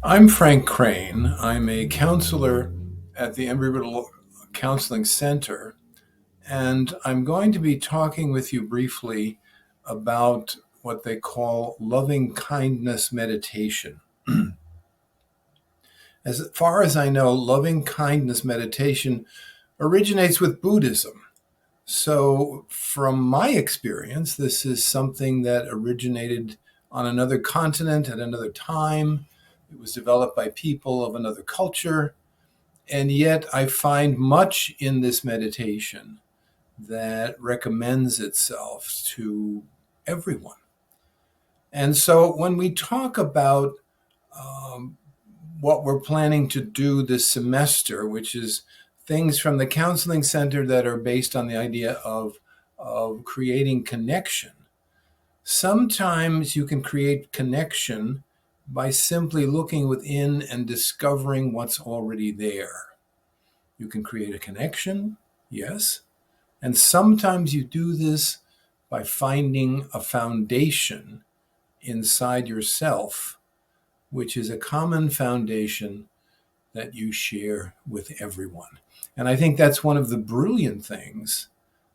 I'm Frank Crane. I'm a counselor at the Embry-Riddle Counseling Center, and I'm going to be talking with you briefly about what they call loving kindness meditation. As far as I know, loving kindness meditation originates with Buddhism. So, from my experience, this is something that originated on another continent at another time. It was developed by people of another culture. And yet, I find much in this meditation that recommends itself to everyone. And so, when we talk about um, what we're planning to do this semester, which is things from the counseling center that are based on the idea of creating connection, sometimes you can create connection by simply looking within and discovering what's already there. You can create a connection, yes. And sometimes you do this by finding a foundation inside yourself, which is a common foundation that you share with everyone. And I think that's one of the brilliant things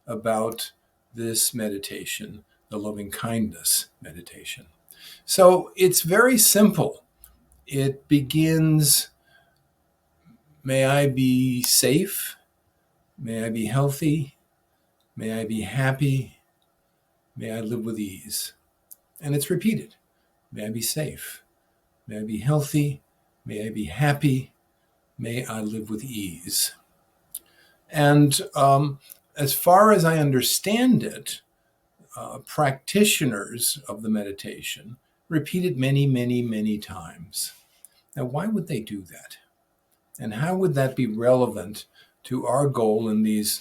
about this meditation, the loving kindness meditation. So it's very simple. It begins, may I be safe, may I be healthy, may I be happy, may I live with ease. And it's repeated. May I be safe, may I be healthy, may I be happy, may I live with ease. And as far as I understand it, practitioners of the meditation repeat it many, many, many times. Now, why would they do that? And how would that be relevant to our goal in these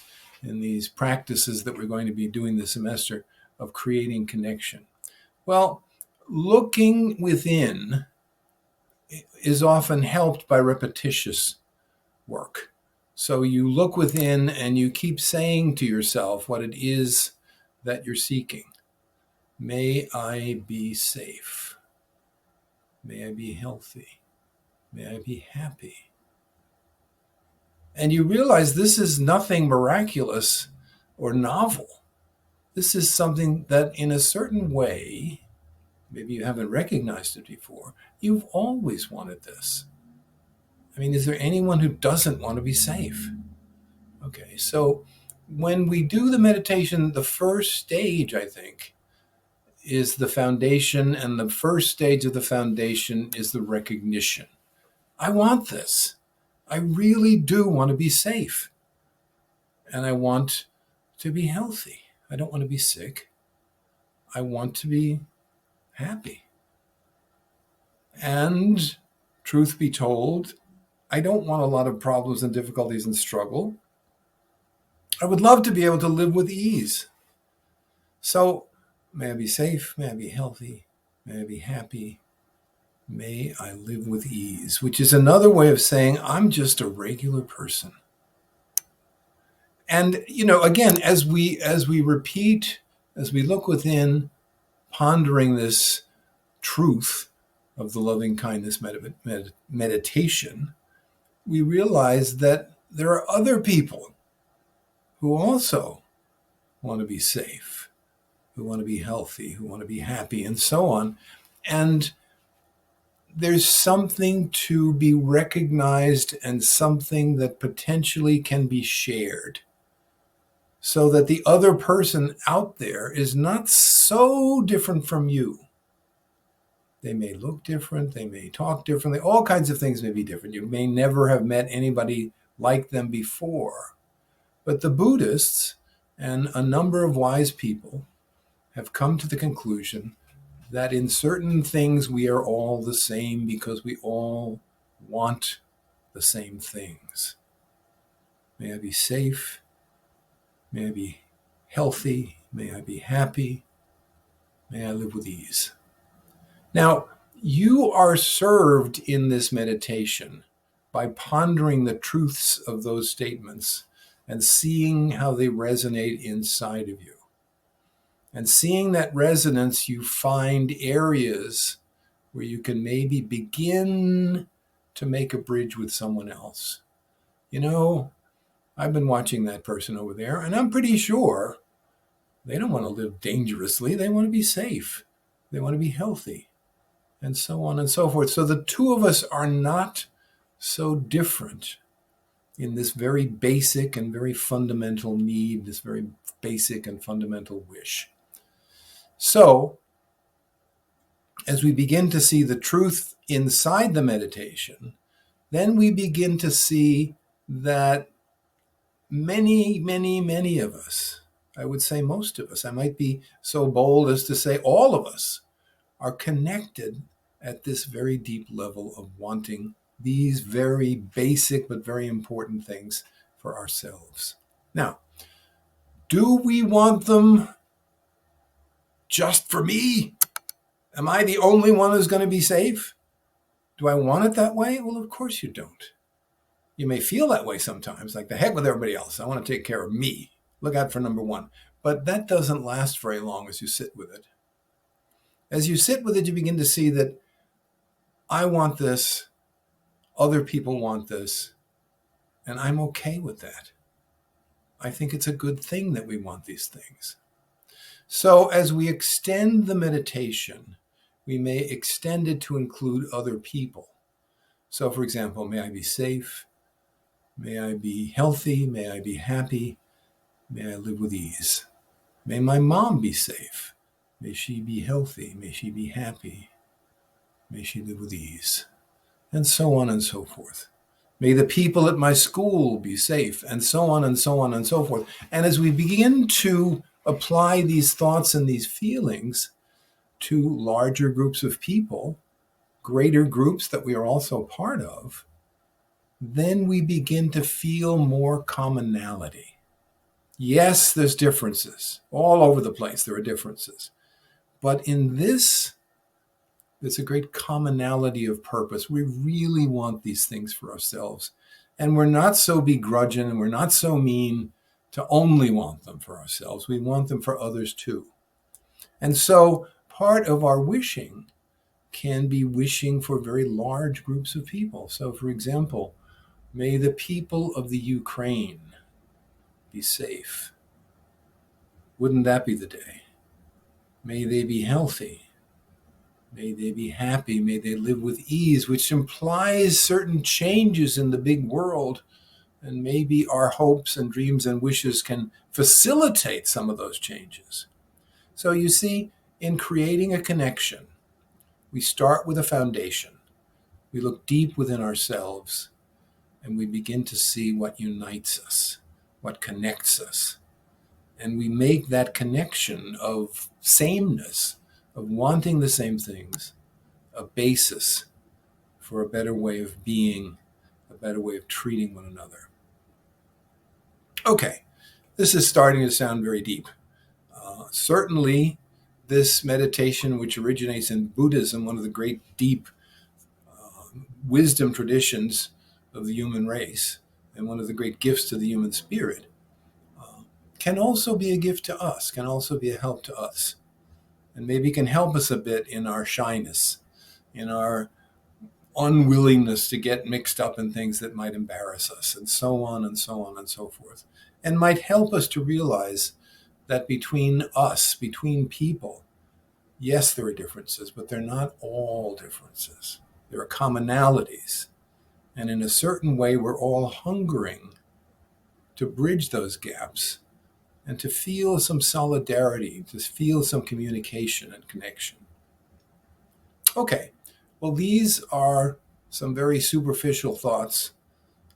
practices that we're going to be doing this semester of creating connection? Well, looking within is often helped by repetitious work. So you look within and you keep saying to yourself what it is that you're seeking. May I be safe. May I be healthy. May I be happy. And you realize this is nothing miraculous or novel. This is something that, in a certain way, maybe you haven't recognized it before, you've always wanted this. I mean, is there anyone who doesn't want to be safe? Okay, so when we do the meditation, the first stage, I think, is the foundation, and the first stage of the foundation is the recognition. I want this. I really do want to be safe. And I want to be healthy. I don't want to be sick. I want to be happy. And truth be told, I don't want a lot of problems and difficulties and struggle. I would love to be able to live with ease. So, may I be safe, may I be healthy, may I be happy, may I live with ease, which is another way of saying I'm just a regular person. And, again, as we repeat, as we look within, pondering this truth of the loving kindness meditation, we realize that there are other people who also want to be safe, who want to be healthy, who want to be happy, and so on. And there's something to be recognized and something that potentially can be shared, so that the other person out there is not so different from you. They may look different, they may talk differently, all kinds of things may be different. You may never have met anybody like them before. But the Buddhists and a number of wise people have come to the conclusion that in certain things we are all the same because we all want the same things. May I be safe. May I be healthy. May I be happy. May I live with ease. Now, you are served in this meditation by pondering the truths of those statements and seeing how they resonate inside of you. And seeing that resonance, you find areas where you can maybe begin to make a bridge with someone else. I've been watching that person over there, and I'm pretty sure they don't want to live dangerously. They want to be safe. They want to be healthy, and so on and so forth. So the two of us are not so different in this very basic and very fundamental need, this very basic and fundamental wish. So, as we begin to see the truth inside the meditation, then we begin to see that many, many, many of us, I would say most of us, I might be so bold as to say all of us, are connected at this very deep level of wanting these very basic but very important things for ourselves. Now, do we want them just for me? Am I the only one who's going to be safe? Do I want it that way? Well, of course you don't. You may feel that way sometimes, like the heck with everybody else. I want to take care of me. Look out for number one. But that doesn't last very long as you sit with it. As you sit with it, you begin to see that I want this, other people want this, and I'm okay with that. I think it's a good thing that we want these things. So as we extend the meditation, we may extend it to include other people. So, for example, may I be safe? May I be healthy? May I be happy? May I live with ease? May my mom be safe? May she be healthy? May she be happy? May she live with ease? And so on and so forth. May the people at my school be safe, and so on and so on and so forth. And as we begin to apply these thoughts and these feelings to larger groups of people, greater groups that we are also part of, then we begin to feel more commonality. Yes, there's differences. All over the place there are differences. But in this, there's a great commonality of purpose. We really want these things for ourselves. And we're not so begrudging and we're not so mean to only want them for ourselves. We want them for others too. And so part of our wishing can be wishing for very large groups of people. So, for example, may the people of the Ukraine be safe. Wouldn't that be the day? May they be healthy. May they be happy. May they live with ease, which implies certain changes in the big world. And maybe our hopes and dreams and wishes can facilitate some of those changes. So you see, in creating a connection, we start with a foundation. We look deep within ourselves, and we begin to see what unites us, what connects us. And we make that connection of sameness, of wanting the same things, a basis for a better way of being, a better way of treating one another. Okay, this is starting to sound very deep. Certainly, this meditation, which originates in Buddhism, one of the great deep wisdom traditions of the human race, and one of the great gifts to the human spirit, can also be a gift to us, can also be a help to us, and maybe can help us a bit in our shyness, in our unwillingness to get mixed up in things that might embarrass us, and so on and so on and so forth, and might help us to realize that between us, between people, yes, there are differences, but they're not all differences. There are commonalities. And in a certain way, we're all hungering to bridge those gaps and to feel some solidarity, to feel some communication and connection. Okay, well, these are some very superficial thoughts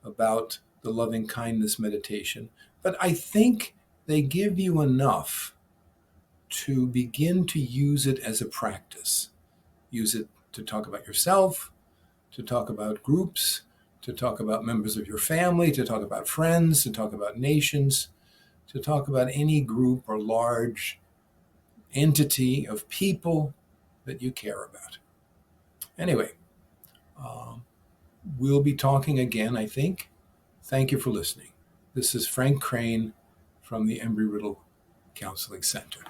about the loving kindness meditation, but I think they give you enough to begin to use it as a practice. Use it to talk about yourself, to talk about groups, to talk about members of your family, to talk about friends, to talk about nations, to talk about any group or large entity of people that you care about. Anyway, we'll be talking again, I think. Thank you for listening. This is Frank Crane from the Embry-Riddle Counseling Center.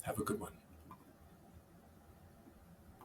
Have a good one.